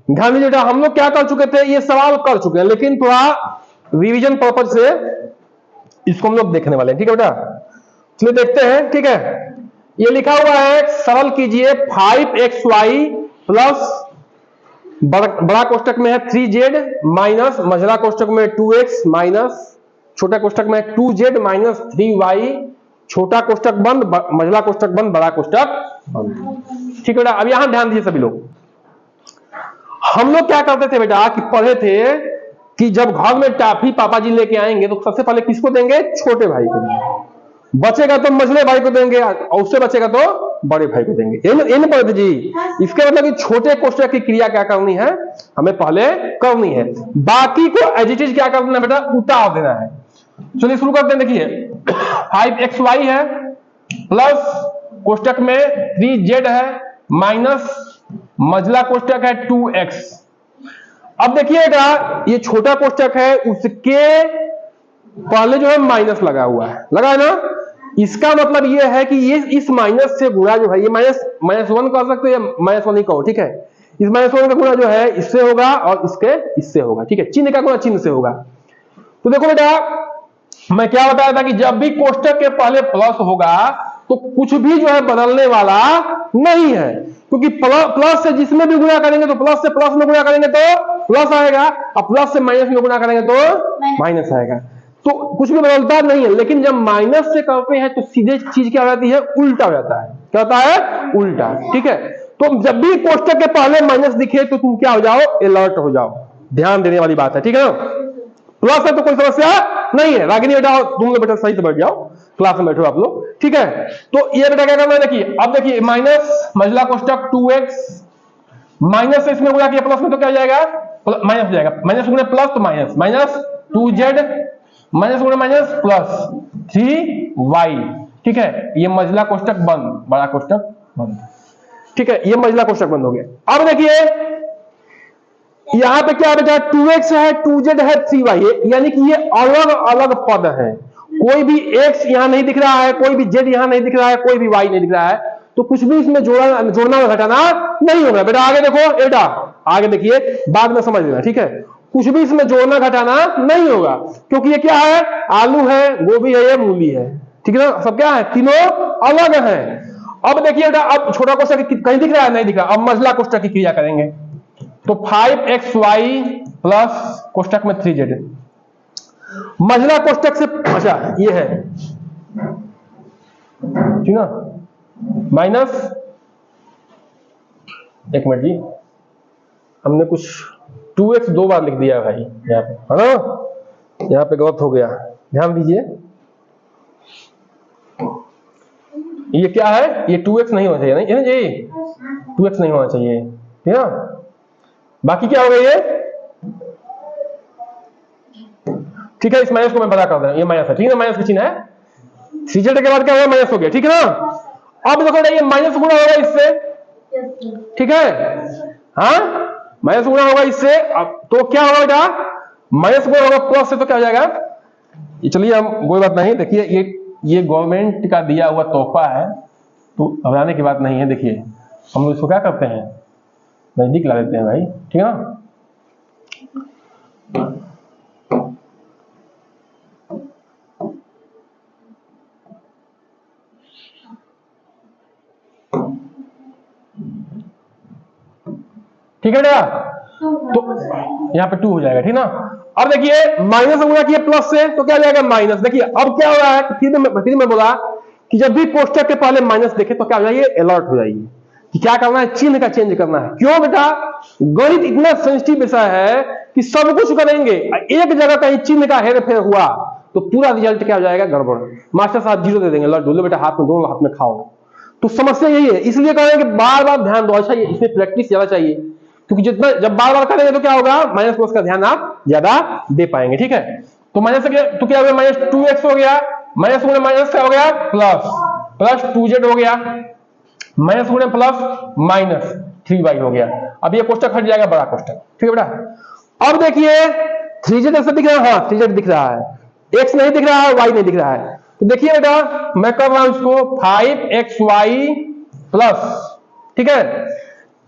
ध्यान दीजिए बेटा, हम लोग क्या कर चुके थे, ये सवाल कर चुके हैं, लेकिन थोड़ा रिवीजन पर्पज से इसको हम लोग देखने वाले हैं। ठीक है बेटा, चलिए देखते हैं। ठीक है, ये लिखा हुआ है, सरल कीजिए 5xy प्लस बड़ा कोष्टक में है 3z माइनस मझला कोष्टक में 2x माइनस छोटा कोष्टक में 2z माइनस 3y छोटा कोष्टक बंद मझला कोष्टक बंद बड़ा कोष्टक बंद। ठीक है बेटा, अब यहां ध्यान दीजिए सभी लोग, हम लोग क्या करते थे बेटा कि पढ़े थे कि जब घर में टाफी पापा जी लेके आएंगे तो सबसे पहले किसको देंगे, छोटे भाई को देंगे, बचेगा तो मझले भाई को देंगे और उससे बचेगा तो बड़े भाई को देंगे। इन पढ़ते जी, इसके मतलब कि छोटे कोष्टक की क्रिया क्या करनी है, हमें पहले करनी है, बाकी को एज इट इज क्या करना है बेटा, उतार देना है। चलिए शुरू करते हैं। देखिए 5xy है प्लस कोष्टक में 3z है माइनस मझला कोष्टक है 2x। अब देखिएगा ये छोटा कोष्टक है, उसके पहले जो है माइनस लगा हुआ है, लगा है ना, इसका मतलब ये है कि ये इस माइनस से गुणा जो है, ये माइनस 1 कर सकते हैं, माइनस 1 ही कहो। ठीक है, इस माइनस 1 का गुणा जो है इससे होगा और इससे होगा। ठीक है, चिन्ह का गुणा चिन्ह से होगा। तो देखो बेटा, मैं क्या बताया था कि जब भी कोष्टक के पहले प्लस होगा तो कुछ भी जो है बदलने वाला नहीं है, क्योंकि प्लस से जिसमें भी गुणा करेंगे तो प्लस से प्लस में गुणा करेंगे तो प्लस आएगा, और प्लस से माइनस में गुणा करेंगे तो माइनस आएगा। तो कुछ भी बदलता नहीं है, लेकिन जब माइनस से करते हैं तो सीधे चीज क्या हो जाती है, उल्टा हो जाता है। क्या होता है, उल्टा। ठीक है, तो जब भी कोष्टक के पहले माइनस दिखे तो तुम क्या हो जाओ, अलर्ट हो जाओ, ध्यान देने वाली बात है। ठीक है ना, प्लस है तो कोई समस्या नहीं है। रागिनी बेटा, तुम लोग बेटा सही से बैठ जाओ, क्लास में बैठो आप लोग। ठीक है, तो ये बेटा क्या करना है, देखिए अब देखिए माइनस मझला कोष्टक 2x माइनस से इसमें गुणा किया प्लस में तो क्या हो जाएगा, माइनस हो जाएगा, माइनस गुणे प्लस तो माइनस, माइनस 2z माइनस गुणे माइनस प्लस 3y। ठीक है, ये मझला कोष्टक बंद बड़ा कोष्टक बंद। ठीक है, ये मझला कोष्टक बंद हो गया। अब देखिए यहां पे क्या बेटा, 2x है 2z है 3y है, यानी कि ये अलग अलग पद है, कोई भी x यहां नहीं दिख रहा है, कोई भी z यहां नहीं दिख रहा है, कोई भी y नहीं दिख रहा है, तो कुछ भी इसमें जोड़ना और घटाना नहीं होगा। बेटा आगे देखो, बेटा आगे देखिए, बाद में समझ लेना। ठीक है, कुछ भी इसमें जोड़ना घटाना नहीं होगा, क्योंकि ये क्या है, आलू है, गोभी है, ये मूली है। ठीक है ना, सब क्या है, तीनों अलग है। अब देखिए बेटा, अब छोटा कोष्टक कहीं दिख रहा है, नहीं दिख रहा, अब मझला कोष्टक की क्रिया करेंगे। तो 5xy प्लस कोष्टक में 3z मझला कोष्टक से, अच्छा ये है ठीक ना, माइनस, एक मिनट जी, हमने कुछ 2x 2 बार लिख दिया है भाई यहाँ पे, है ना, यहाँ पे गलत हो गया, ध्यान दीजिए। ये क्या है, ये 2x नहीं होना चाहिए, नहीं जी, 2x नहीं होना चाहिए। ठीक है, बाकी क्या हो गया ये, ठीक है, इस माइनस को मैं बता कर रहा हूं, ये माइनस है। ठीक है, माइनस का चिन्ह है, 3z के बाद क्या होगा, माइनस हो गया। ठीक है ना, अब देखो ये माइनस गुणा होगा इससे। ठीक है, हाँ माइनस गुणा होगा इससे, अब तो क्या होगा बेटा, माइनस गुणा होगा प्लस से तो क्या हो जाएगा, ये चलिए हम कोई बात नहीं, देखिए ये गवर्नमेंट का दिया हुआ तोहफा है, तो घबराने की बात नहीं है। देखिए हम लोग इसको क्या करते हैं, नजदीक ला देते हैं भाई। ठीक है ना, ठीक है बेटा, तो यहाँ पे 2 हो जाएगा। ठीक ना, अब देखिए माइनस गुणा किया प्लस से तो क्या हो जाएगा, माइनस। देखिए अब क्या हो रहा है, फिर मैं बोला कि जब भी कोष्टक के पहले माइनस देखे तो क्या हो जाइए, अलर्ट हो जाइए कि क्या करना है, चिन्ह का चेंज करना है। क्यों बेटा, गणित इतना सेंसिटिव विषय है कि सब कुछ करेंगे, एक जगह कहीं चिन्ह का हेरफेर हुआ तो पूरा रिजल्ट क्या हो जाएगा, गड़बड़, मास्टर साहब 0 दे देंगे, लड्डू लो बेटा, हाथ में, दोनों हाथ में खाओ। तो समस्या यही है, इसलिए कह रहे हैं कि बार बार ध्यान दो। अच्छा, इसमें प्रैक्टिस ज्यादा चाहिए, क्योंकि जितना जब बार बार करेंगे तो क्या होगा, माइनस प्लस का ध्यान आप ज्यादा दे पाएंगे। ठीक है, तो माइनस तो क्या हो गया, माइनस 2x हो गया, माइनस गुणे माइनस क्या हो गया, प्लस 2z हो गया, माइनस गुणे प्लस माइनस 3y हो गया। अब ये कोष्टक हट जाएगा, बड़ा कोष्टक। ठीक है बेटा, अब देखिए 3z ऐसा दिख रहा है, हाँ 3z दिख रहा है, x नहीं दिख रहा है, y नहीं दिख रहा है। तो देखिए बेटा मैं कर रहा हूं इसको 5xy प्लस, ठीक है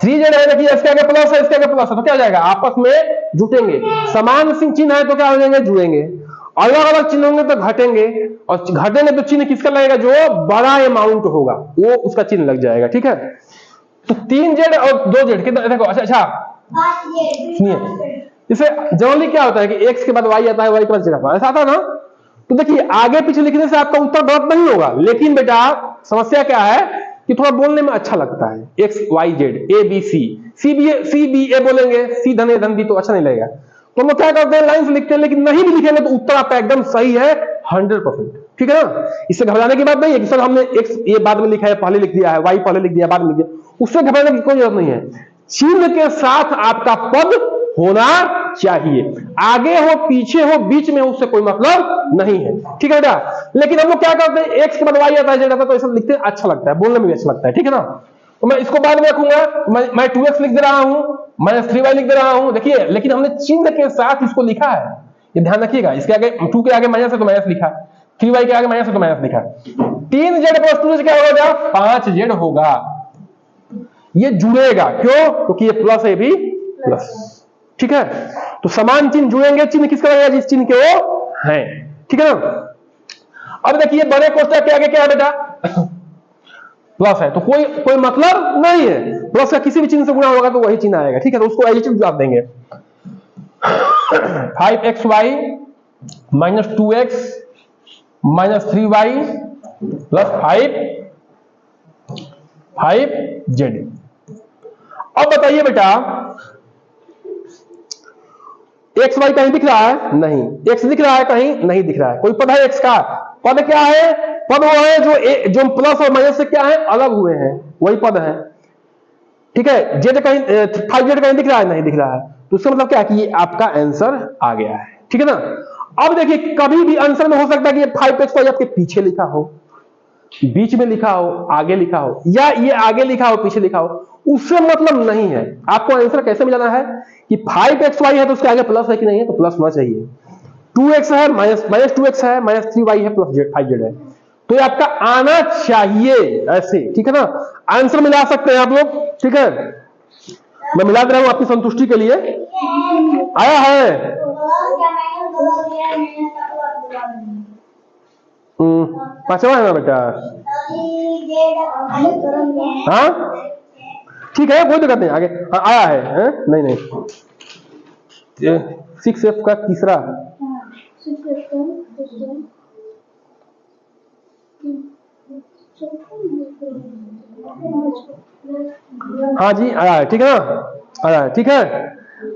3z है, देखिए इसके आगे प्लस है, इसके आगे प्लस है, तो क्या हो जाएगा, आपस में जुटेंगे। समान चिन्ह है तो क्या हो जाएंगे, जुड़ेंगे। अलग अलग चिन्ह होंगे तो घटेंगे, और घटेंगे तो चिन्ह किसका लगेगा, जो बड़ा अमाउंट होगा वो उसका चिन्ह लग जाएगा। ठीक है, तो 3z और 2z कितना, देखो अच्छा सुनिए, इसे जनरली क्या होता है कि x के बाद y आता है, y के बाद z आता है, ऐसा आता है ना। तो देखिए आगे पीछे लिखने से आपका उत्तर गलत नहीं होगा, लेकिन बेटा समस्या क्या है कि थोड़ा बोलने में अच्छा लगता है, x y z a b c, c b a बोलेंगे, c धन a धन b, तो अच्छा नहीं लगेगा। तो हम लोग क्या करते हैं, लाइन से लिखते हैं, लेकिन नहीं भी लिखेंगे तो उत्तर आपका एकदम सही है 100%। ठीक है ना, इससे घबराने की बात नहीं है कि सर हमने x ये बाद में लिखा है, पहले लिख दिया है, y पहले लिख दिया, बाद में लिख दिया, उससे घबराने की कोई जरूरत नहीं है। चिन्ह के साथ आपका पद होना चाहिए, आगे हो पीछे हो बीच में, उससे कोई मतलब नहीं है। ठीक है बेटा, लेकिन हम लोग क्या करते हैं, x के बाद y आता है, z आता है, तो ऐसा लिखते हैं, अच्छा लगता है, बोलने में भी अच्छा लगता है। ठीक है ना, तो मैं इसको बाद में रखूंगा, मैं 2x लिख दे रहा हूं, -3y लिख दे रहा हूं, देखिए, लेकिन हमने चिन्ह के साथ इसको लिखा है, ये ध्यान रखिएगा। इसके आगे 2 के आगे माइनस है तो माइनस लिखा, 3y के आगे माइनस है तो माइनस लिखा, 3z + 2z क्या होगा, 5z होगा। ये जुड़ेगा, क्यों, क्योंकि ये प्लस है भी प्लस। ठीक है, तो समान चिन्ह जुड़ेंगे, चिन्ह किसका लगेगा, जिस चिन्ह के वो है। ठीक है ना, अब देखिए बड़े कोष्ठक के आगे क्या है बेटा, प्लस है, तो कोई मतलब नहीं है, प्लस का किसी भी चिन्ह से गुणा होगा तो वही चिन्ह आएगा। ठीक है, तो उसको एडिटिव जवाब देंगे, 5xy - 2x - 3y + 5z। अब बताइए बेटा, एक्स वाई कहीं दिख रहा है, नहीं, एक्स दिख रहा है, कहीं नहीं दिख रहा है, कोई पद है एक्स का, पद क्या है, पद वो है जो प्लस और माइनस से क्या है, अलग हुए हैं, वही पद है। ठीक है, जेड कहीं 5z कहीं दिख रहा है, नहीं दिख रहा है, तो उसका मतलब क्या है कि ये आपका आंसर आ गया है। ठीक है ना, अब देखिए कभी भी आंसर में हो सकता है कि ये 5xy आपके पीछे लिखा हो, बीच में लिखा हो, आगे लिखा हो, या ये आगे लिखा हो पीछे लिखा हो, उससे मतलब नहीं है। आपको आंसर कैसे मिलाना है कि 5xy है तो उसके आगे प्लस है कि नहीं है, तो प्लस होना चाहिए, 2x है -2x है, -3y है, +5z है, तो ये आपका आना चाहिए ऐसे। ठीक है ना, आंसर मिला सकते हैं आप लोग। ठीक है, मैं मिला दे रहा हूं आपकी संतुष्टि के लिए। आया है, पांचवा है ना बेटा, हाँ ठीक है, कोई दिक्कत नहीं, आगे आया है, नहीं 6F का तीसरा, हाँ जी आया है। ठीक है ना, आया है। ठीक है,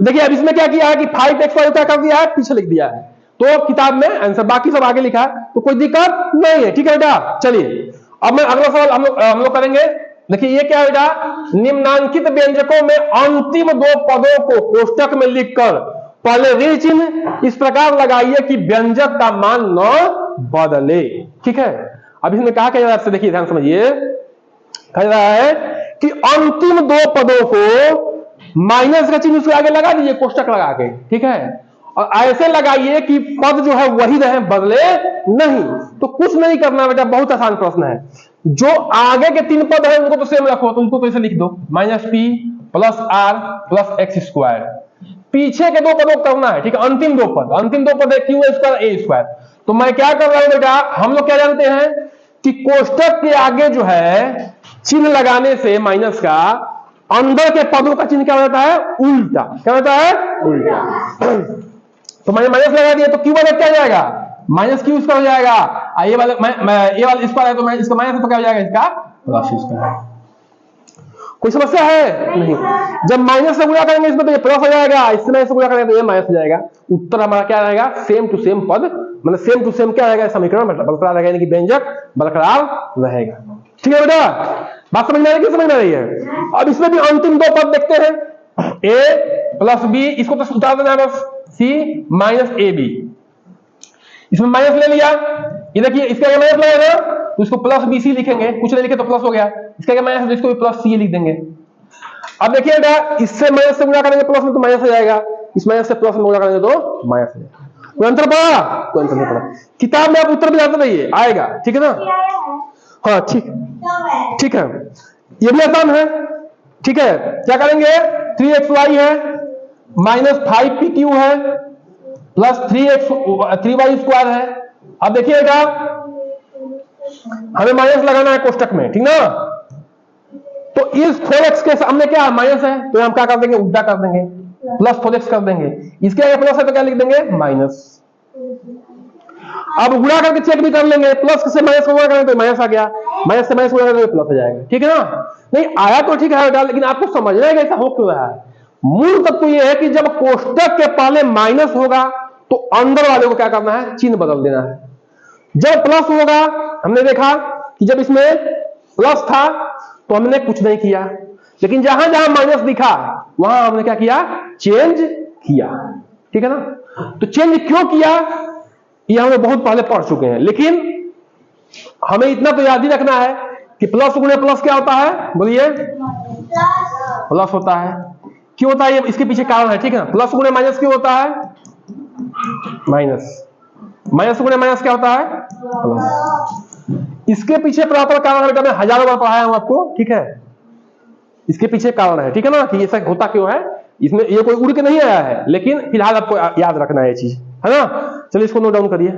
देखिए अब इसमें क्या किया है कि 5xy क्या कर दिया है, पीछे लिख दिया है, तो किताब में आंसर, बाकी सब आगे लिखा है, तो कोई दिक्कत नहीं है। ठीक है बेटा, चलिए अब मैं अगला सवाल हम लोग करेंगे। देखिए ये क्या है बेटा, निम्नांकित व्यंजकों में अंतिम 2 पदों को कोष्टक में लिखकर पहले ऋण चिन्ह इस प्रकार लगाइए कि व्यंजक का मान न बदले। ठीक है, अब इसने कहा क्या, आपसे देखिए ध्यान समझिए, कह रहा है कि अंतिम 2 पदों को माइनस का चिन्ह उसके आगे लगा दीजिए, कोष्टक लगा के। ठीक है, और ऐसे लगाइए कि पद जो है वही रहे, बदले नहीं। तो कुछ नहीं करना बेटा, बहुत आसान प्रश्न है, जो आगे के 3 पद है उनको तो सेम रखो, तो उनको तो ऐसे लिख दो, -p + r + x²। पीछे के 2 पदों को करना है। ठीक है, अंतिम 2 पद है q² a²। तो मैं क्या कर रहा हूं बेटा, हम लोग क्या जानते हैं कि कोष्टक के आगे जो है चिन्ह लगाने से माइनस का, अंदर के पदों का चिन्ह क्या होता है, उल्टा। क्या होता है, उल्टा। तो मैंने माइनस लगा दिया, तो क्यू वाला क्या हो जाएगा, -q इसका हो जाएगा, ये वाला ये वाला इस पर है तो मैं इसका माइनस, तो क्या हो जाएगा, इसका प्लस इसका। कोई समस्या है नहीं, जब माइनस से गुणा करेंगे इसमें तो ये प्लस हो जाएगा, इससे माइनस से गुणा करेंगे तो ये माइनस हो जाएगा। उत्तर हमारा क्या रहेगा, सेम टू सेम पद, मतलब सेम टू सेम क्या रहेगा, समीकरण बरकरार रहेगा, यानी कि व्यंजक बरकरार रहेगा। ठीक है बेटा, बात समझ में आ रही है, समझ में आ रही है। अब इसमें भी अंतिम 2 पद देखते हैं, a + b, इसको तो उतार देना है बस, c - ab, इसमें माइनस ले लिया, ये देखिए इसके आगे माइनस लगेगा तो इसको +bc लिखेंगे, कुछ नहीं लिखे तो प्लस हो गया, इसके आगे माइनस तो इसको भी +c लिख देंगे। अब देखिए बेटा, इससे माइनस से गुणा करेंगे प्लस में तो माइनस हो जाएगा, इस माइनस से प्लस में गुणा करेंगे तो माइनस हो जाएगा। कोई अंतर पड़ा, कोई अंतर नहीं पड़ा, किताब में आप उत्तर भी जाते रहिए, आएगा। ठीक है ना, हाँ ठीक है, ये भी आसान है, ठीक है, क्या करेंगे, 3xy है माइनस 5pq है प्लस 3y² है। अब देखिएगा हमें माइनस लगाना है कोष्टक में, ठीक ना। तो इस 4x के सामने क्या माइनस है, तो हम क्या कर देंगे, उल्टा कर देंगे, प्लस 4x कर देंगे। इसके आगे प्लस है तो क्या लिख देंगे, माइनस। अब गुणा करके चेक भी कर लेंगे, प्लस से माइनस को गुणा करेंगे तो माइनस आ गया, माइनस से माइनस गुणा करेंगे तो प्लस हो जाएगा, ठीक है ना। नहीं आया तो ठीक है बेटा, लेकिन आपको समझना है कि ऐसा हो क्यों रहा है। मूल तत्व यह है कि जब कोष्टक के पहले माइनस होगा तो अंदर वाले को क्या करना है, चिन्ह बदल देना है। जब प्लस होगा, हमने देखा कि जब इसमें प्लस था तो हमने कुछ नहीं किया, लेकिन जहां जहां माइनस दिखा वहां हमने क्या किया, चेंज किया, ठीक है ना। तो चेंज क्यों किया ये हम बहुत पहले पढ़ चुके हैं, लेकिन हमें इतना तो याद ही रखना है कि प्लस गुणे प्लस क्या होता है, बोलिए, प्लस होता है। क्यों होता है ये, इसके पीछे कारण है, ठीक है। प्लस गुणे माइनस क्यों होता है, माइनस, माइनस गुणे माइनस क्या होता है, प्लस। इसके पीछे प्रॉपर कारण है, मैं हजारों बार पढ़ाया हूं आपको, ठीक है। इसके पीछे कारण है, ठीक है ना, कि ऐसा होता क्यों है। इसमें ये कोई उड़ के नहीं आया है, लेकिन फिलहाल आपको याद रखना है ये चीज, है ना। चलिए इसको नोट डाउन करिए।